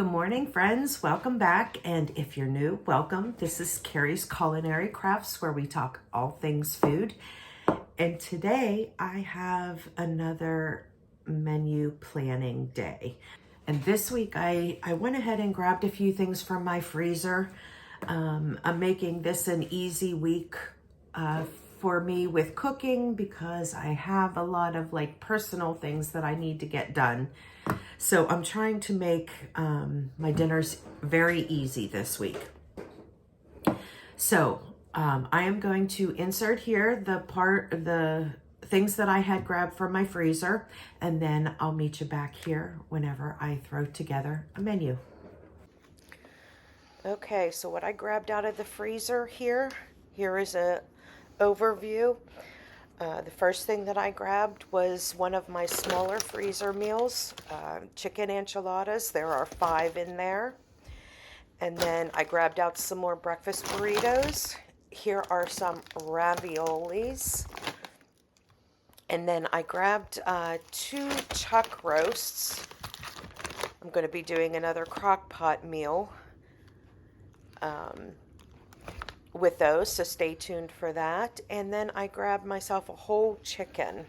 Good morning, friends. Welcome back. And if you're new, welcome. This is Carrie's Culinary Crafts, where we talk all things food. And today I have another menu planning day. And this week I went ahead and grabbed a few things from my freezer. I'm making this an easy week for me with cooking because I have a lot of personal things that I need to get done. So I'm trying to make my dinners very easy this week. So I am going to insert here the things that I had grabbed from my freezer, and then I'll meet you back here whenever I throw together a menu. Okay, so what I grabbed out of the freezer here is a overview. The first thing that I grabbed was one of my smaller freezer meals, chicken enchiladas. There are 5 in there. And then I grabbed out some more breakfast burritos. Here are some raviolis. And then I grabbed 2 chuck roasts. I'm going to be doing another crock pot meal with those, so stay tuned for that. And then I grabbed myself a whole chicken.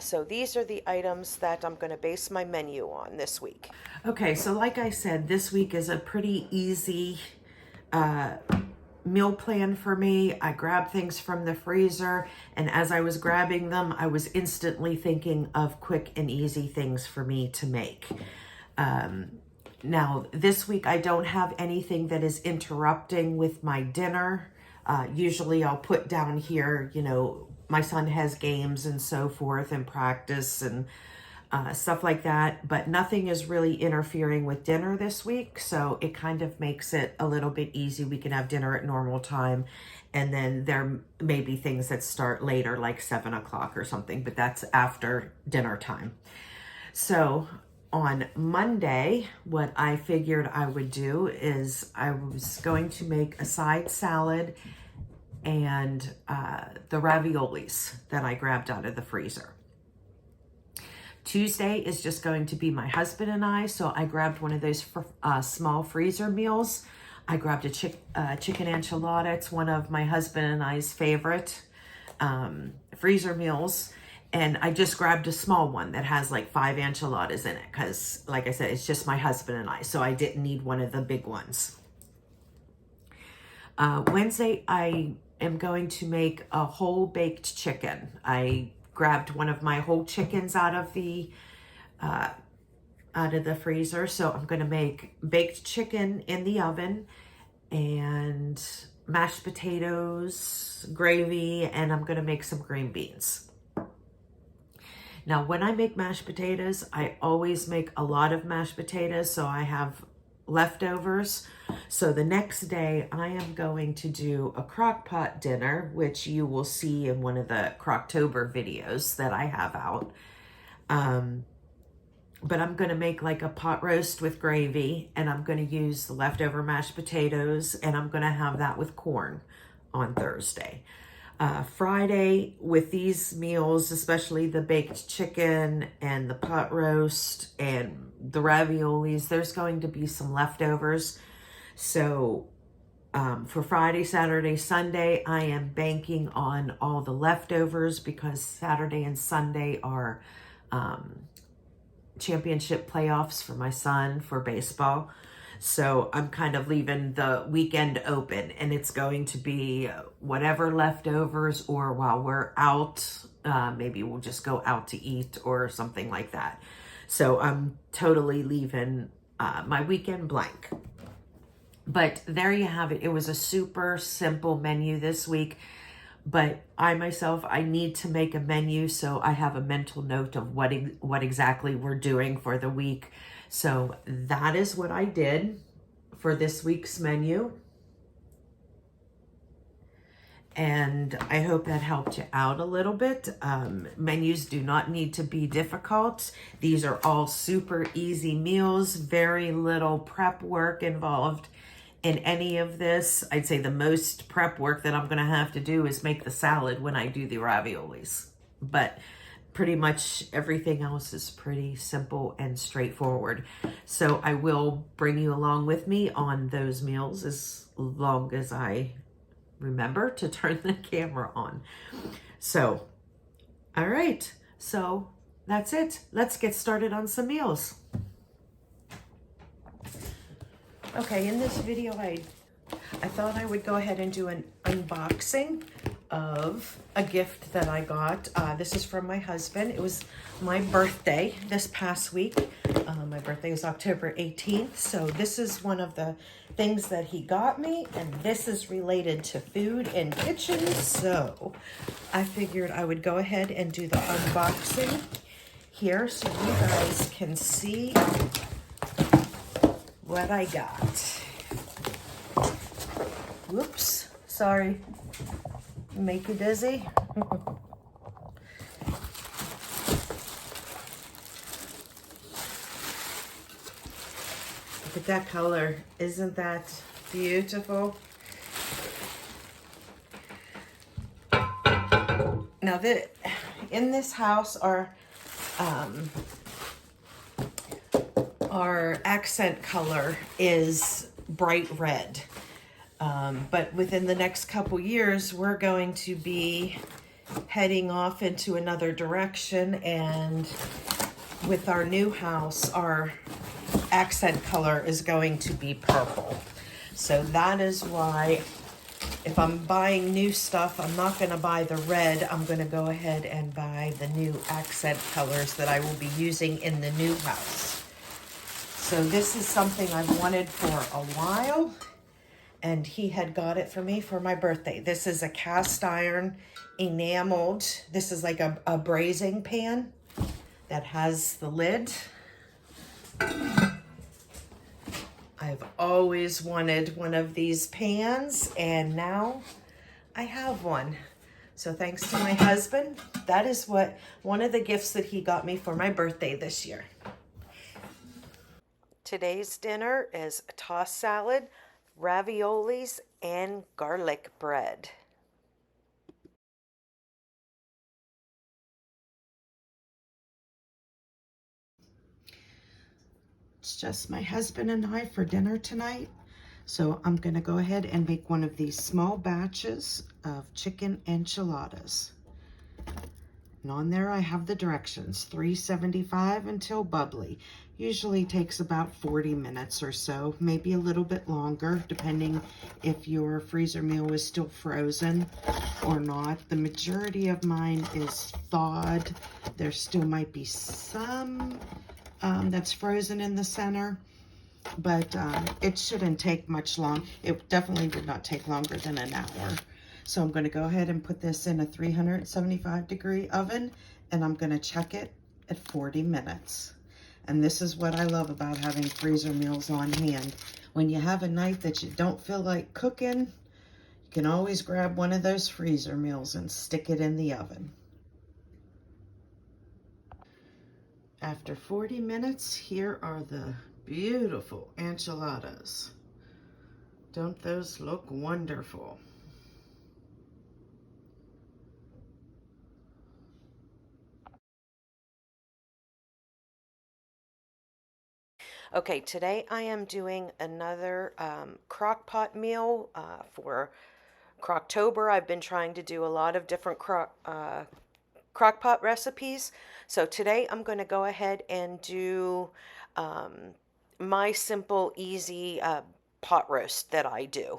So these are the items that I'm going to base my menu on this week. Okay, so like I said, this week is a pretty easy meal plan for me. I grabbed things from the freezer, and as I was grabbing them, I was instantly thinking of quick and easy things for me to make. Now, this week I don't have anything that is interrupting with my dinner. Usually I'll put down here, my son has games and so forth and practice and stuff like that, but nothing is really interfering with dinner this week. So it kind of makes it a little bit easy. We can have dinner at normal time, and then there may be things that start later, like 7 o'clock or something, but that's after dinner time. So on Monday, what I figured I would do is I was going to make a side salad and the raviolis that I grabbed out of the freezer. Tuesday is just going to be my husband and I, so I grabbed one of those small freezer meals. I grabbed a chicken enchilada. It's one of my husband and I's favorite freezer meals. And I just grabbed a small one that has 5 enchiladas in it because, like I said, it's just my husband and I, so I didn't need one of the big ones. Wednesday, I am going to make a whole baked chicken. I grabbed one of my whole chickens out of the freezer, so I'm going to make baked chicken in the oven and mashed potatoes, gravy, and I'm going to make some green beans. Now, when I make mashed potatoes, I always make a lot of mashed potatoes, so I have leftovers. So the next day, I am going to do a crock pot dinner, which you will see in one of the Crocktober videos that I have out. But I'm going to make a pot roast with gravy, and I'm going to use the leftover mashed potatoes, and I'm going to have that with corn on Thursday. Friday, with these meals, especially the baked chicken and the pot roast and the raviolis, there's going to be some leftovers. So for Friday, Saturday, Sunday, I am banking on all the leftovers because Saturday and Sunday are championship playoffs for my son for baseball. So I'm kind of leaving the weekend open, and it's going to be whatever leftovers, or while we're out, maybe we'll just go out to eat or something like that. So I'm totally leaving my weekend blank. But there you have it. It was a super simple menu this week, but I need to make a menu so I have a mental note of what exactly we're doing for the week. So that is what I did for this week's menu. And I hope that helped you out a little bit. Menus do not need to be difficult. These are all super easy meals, very little prep work involved in any of this. I'd say the most prep work that I'm going to have to do is make the salad when I do the raviolis. But pretty much everything else is pretty simple and straightforward. So I will bring you along with me on those meals as long as I remember to turn the camera on. So, all right. So that's it. Let's get started on some meals. Okay, in this video, I thought I would go ahead and do an unboxing of a gift that I got. This is from my husband. It was my birthday this past week. My birthday is October 18th. So this is one of the things that he got me, and this is related to food and kitchen. So I figured I would go ahead and do the unboxing here so you guys can see what I got. Whoops, sorry. Make you dizzy? Look at that color. Isn't that beautiful? Now, in this house, our accent color is bright red. But within the next couple years, we're going to be heading off into another direction. And with our new house, our accent color is going to be purple. So that is why if I'm buying new stuff, I'm not going to buy the red. I'm going to go ahead and buy the new accent colors that I will be using in the new house. So this is something I've wanted for a while, and he had got it for me for my birthday. This is a cast iron enameled. This is like a braising pan that has the lid. I've always wanted one of these pans, and now I have one. So thanks to my husband, that is one of the gifts that he got me for my birthday this year. Today's dinner is a tossed salad, raviolis, and garlic bread. It's just my husband and I for dinner tonight. So I'm going to go ahead and make one of these small batches of chicken enchiladas. And on there I have the directions, 375 until bubbly. Usually takes about 40 minutes or so, maybe a little bit longer, depending if your freezer meal is still frozen or not. The majority of mine is thawed. There still might be some that's frozen in the center, but it shouldn't take much long. It definitely would not take longer than an hour. So I'm going to go ahead and put this in a 375-degree oven, and I'm going to check it at 40 minutes. And this is what I love about having freezer meals on hand. When you have a night that you don't feel like cooking, you can always grab one of those freezer meals and stick it in the oven. After 40 minutes, here are the beautiful enchiladas. Don't those look wonderful? Okay, today I am doing another crock pot meal for Crocktober. I've been trying to do a lot of different crock pot recipes. So today I'm going to go ahead and do my simple, easy pot roast that I do.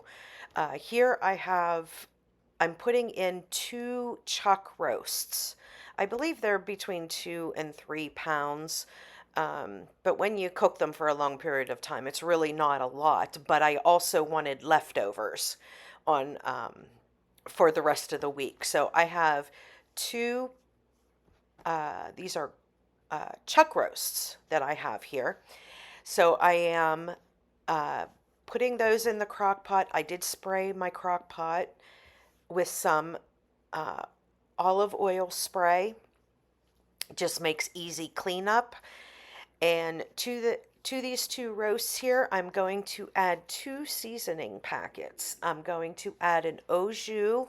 Here I'm putting in 2 chuck roasts. I believe they're between 2 and 3 pounds. But when you cook them for a long period of time, it's really not a lot. But I also wanted leftovers on for the rest of the week. So I have 2, these are chuck roasts that I have here. So I am putting those in the crock pot. I did spray my crock pot with some olive oil spray. Just makes easy cleanup. And to these 2 roasts here, I'm going to add 2 seasoning packets. I'm going to add an au jus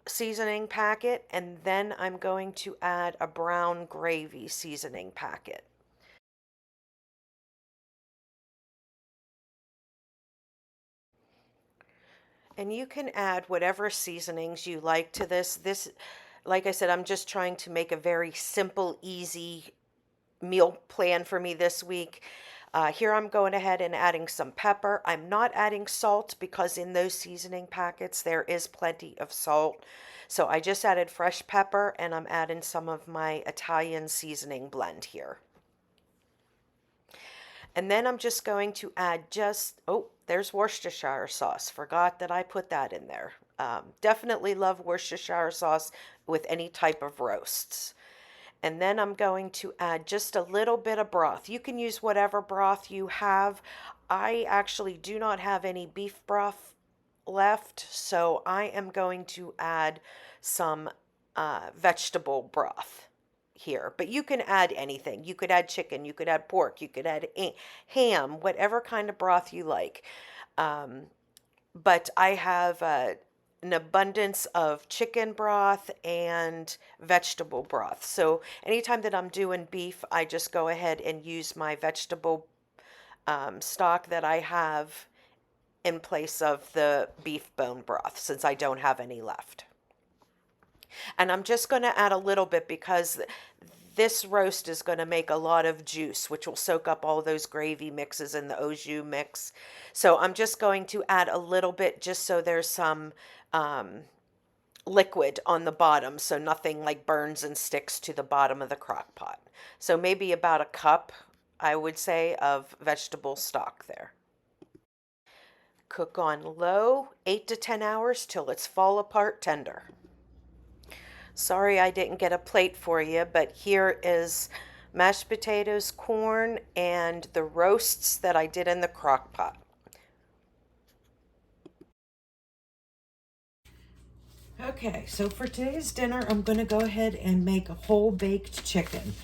seasoning packet, and then I'm going to add a brown gravy seasoning packet. And you can add whatever seasonings you like to this. Like I said, I'm just trying to make a very simple, easy meal plan for me this week. Here I'm going ahead and adding some pepper. I'm not adding salt because in those seasoning packets there is plenty of salt. So I just added fresh pepper, and I'm adding some of my Italian seasoning blend here. And then I'm just going to add oh, there's Worcestershire sauce. Forgot that I put that in there. Definitely love Worcestershire sauce with any type of roasts. And then I'm going to add just a little bit of broth. You can use whatever broth you have. I actually do not have any beef broth left, so I am going to add some vegetable broth here. But you can add anything. You could add chicken, you could add pork, you could add ham, whatever kind of broth you like. But I have an abundance of chicken broth and vegetable broth. So anytime that I'm doing beef, I just go ahead and use my vegetable stock that I have in place of the beef bone broth, since I don't have any left. And I'm just going to add a little bit because this roast is going to make a lot of juice, which will soak up all those gravy mixes in the au jus mix. So I'm just going to add a little bit just so there's some liquid on the bottom, so nothing like burns and sticks to the bottom of the crock pot. So maybe about a cup, I would say, of vegetable stock there. Cook on low, 8 to 10 hours till it's fall apart tender. Sorry I didn't get a plate for you, but here is mashed potatoes, corn, and the roasts that I did in the crock pot. Okay, so for today's dinner, I'm going to go ahead and make a whole baked chicken.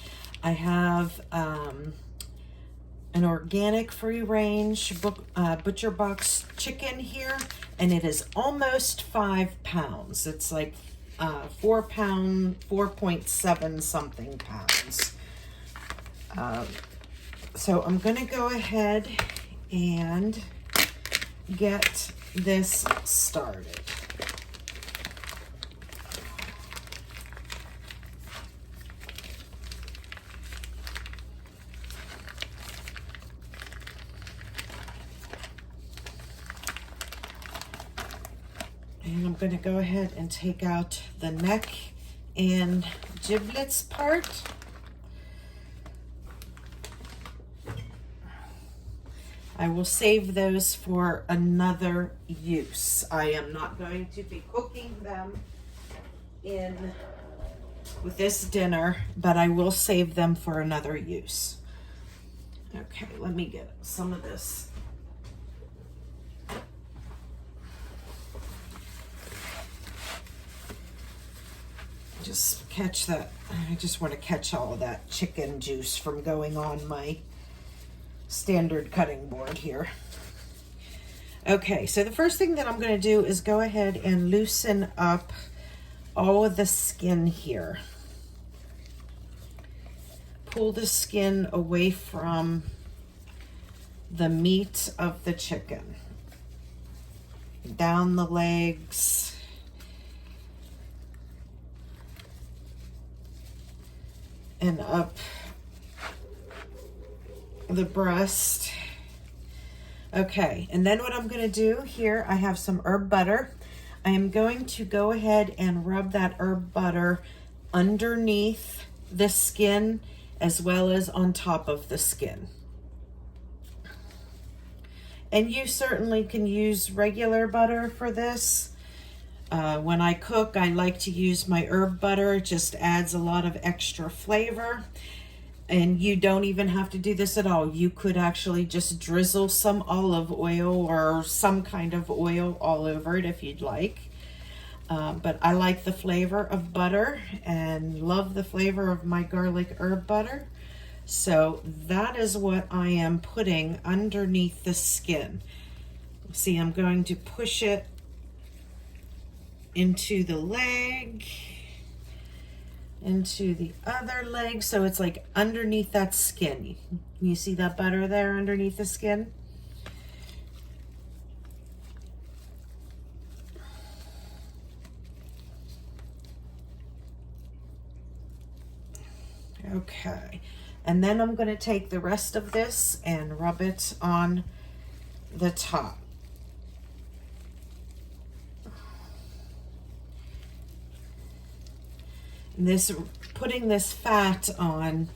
I have an organic free range butcher box chicken here, and it is almost 5 pounds. It's like 4.7 something pounds. So I'm going to go ahead and get this started. And I'm going to go ahead and take out the neck and giblets part. I will save those for another use. I am not going to be cooking them in with this dinner, but I will save them for another use. Okay, let me get some of this. Just catch that. I just want to catch all of that chicken juice from going on my standard cutting board here. Okay, so the first thing that I'm going to do is go ahead and loosen up all of the skin here. Pull the skin away from the meat of the chicken. Down the legs. And up the breast. Okay, and then what I'm going to do here, I have some herb butter. I am going to go ahead and rub that herb butter underneath the skin as well as on top of the skin. And you certainly can use regular butter for this. When I cook, I like to use my herb butter. It just adds a lot of extra flavor. And you don't even have to do this at all. You could actually just drizzle some olive oil or some kind of oil all over it if you'd like. But I like the flavor of butter and love the flavor of my garlic herb butter. So that is what I am putting underneath the skin. See, I'm going to push it into the leg, into the other leg, so it's like underneath that skin. You see that butter there underneath the skin? Okay, and then I'm going to take the rest of this and rub it on the top. And putting this fat on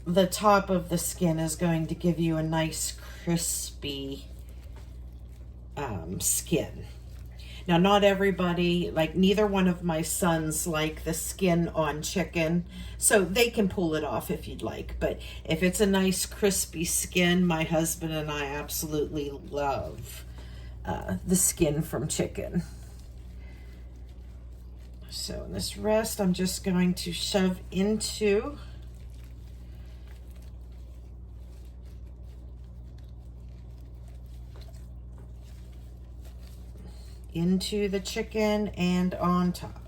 the top of the skin is going to give you a nice crispy skin. Now, not everybody, like neither one of my sons like the skin on chicken, so they can pull it off if you'd like. But if it's a nice crispy skin, my husband and I absolutely love the skin from chicken. So this rest I'm just going to shove into the chicken and on top.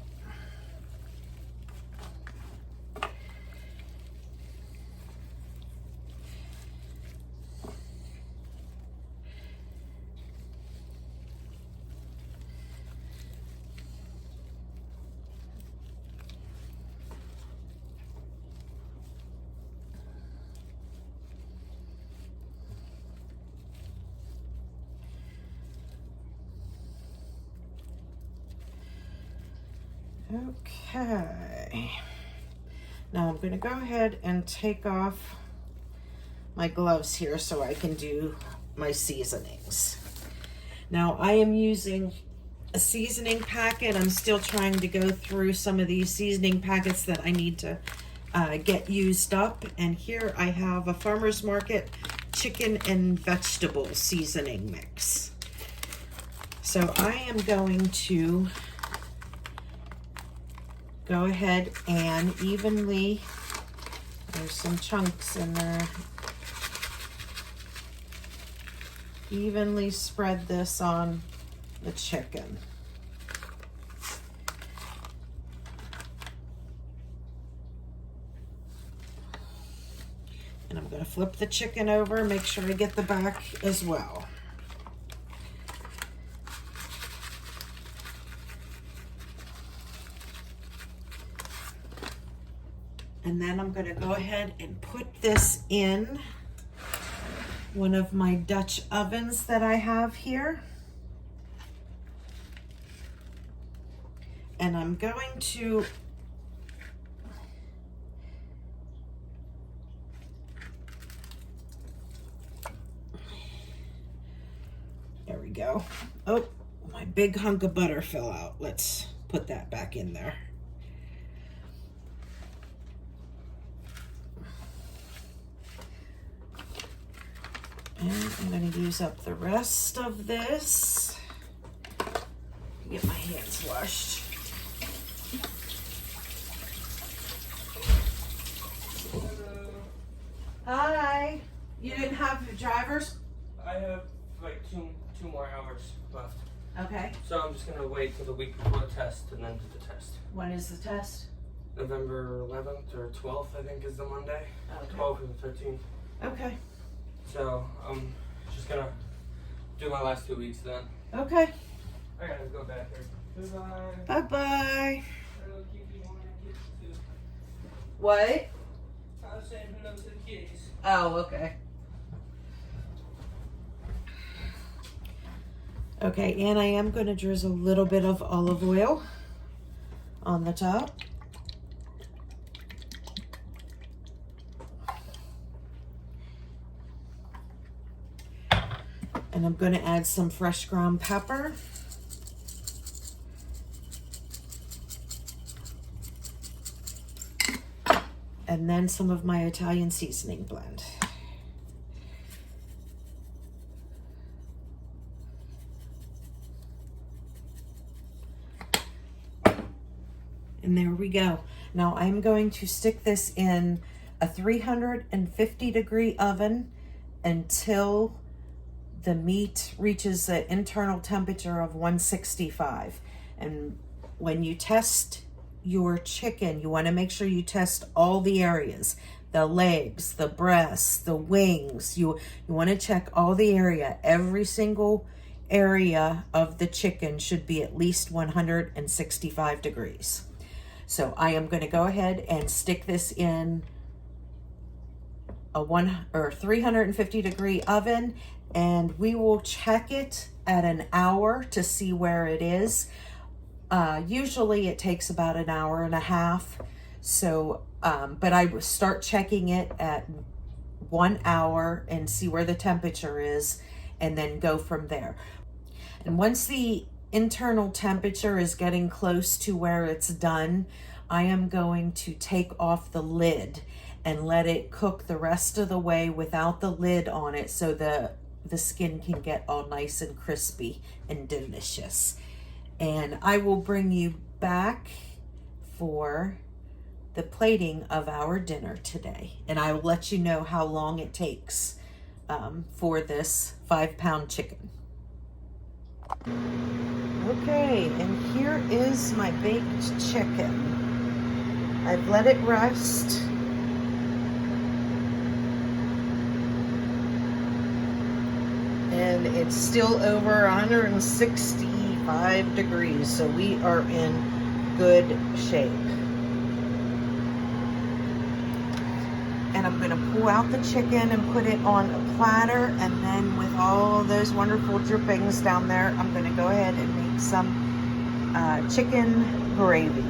Okay, now I'm going to go ahead and take off my gloves here so I can do my seasonings. Now I am using a seasoning packet. I'm still trying to go through some of these seasoning packets that I need to get used up, and here I have a Farmer's Market chicken and vegetable seasoning mix. So I am going to go ahead and evenly, there's some chunks in there, evenly spread this on the chicken. And I'm going to flip the chicken over, make sure I get the back as well. And then I'm going to go ahead and put this in one of my Dutch ovens that I have here. And I'm going to there we go. Oh, my big hunk of butter fell out. Let's put that back in there. And I'm going to use up the rest of this. Get my hands washed. Hello. Hi. You didn't have your drivers? I have like two more hours left. Okay. So I'm just gonna wait till the week before the test and then do the test. When is the test? November 11th or 12th, I think, is the Monday. Okay. 12th or the 13th. Okay. So I'm just gonna do my last 2 weeks then. Okay. I gotta go back here. Goodbye. Bye-bye. Hello, Kiki. You want to kiss too? What? I was saying hello to the kitties. Oh, okay. Okay, and I am going to drizzle a little bit of olive oil on the top. And I'm going to add some fresh ground pepper. And then some of my Italian seasoning blend. And there we go. Now I'm going to stick this in a 350-degree oven until the meat reaches an internal temperature of 165. And when you test your chicken, you want to make sure you test all the areas, the legs, the breasts, the wings. You want to check all the area. Every single area of the chicken should be at least 165 degrees. So I am going to go ahead and stick this in a 350 degree oven, and we will check it at an hour to see where it is. Usually it takes about an hour and a half. So, but I will start checking it at 1 hour and see where the temperature is, and then go from there. And once the internal temperature is getting close to where it's done, I am going to take off the lid and let it cook the rest of the way without the lid on it, so the skin can get all nice and crispy and delicious. And I will bring you back for the plating of our dinner today, and I will let you know how long it takes for this 5-pound chicken. Okay, and here is my baked chicken. I've let it rest. And it's still over 165 degrees, so we are in good shape. And I'm going to pull out the chicken and put it on a platter, and then with all those wonderful drippings down there, I'm going to go ahead and make some chicken gravy.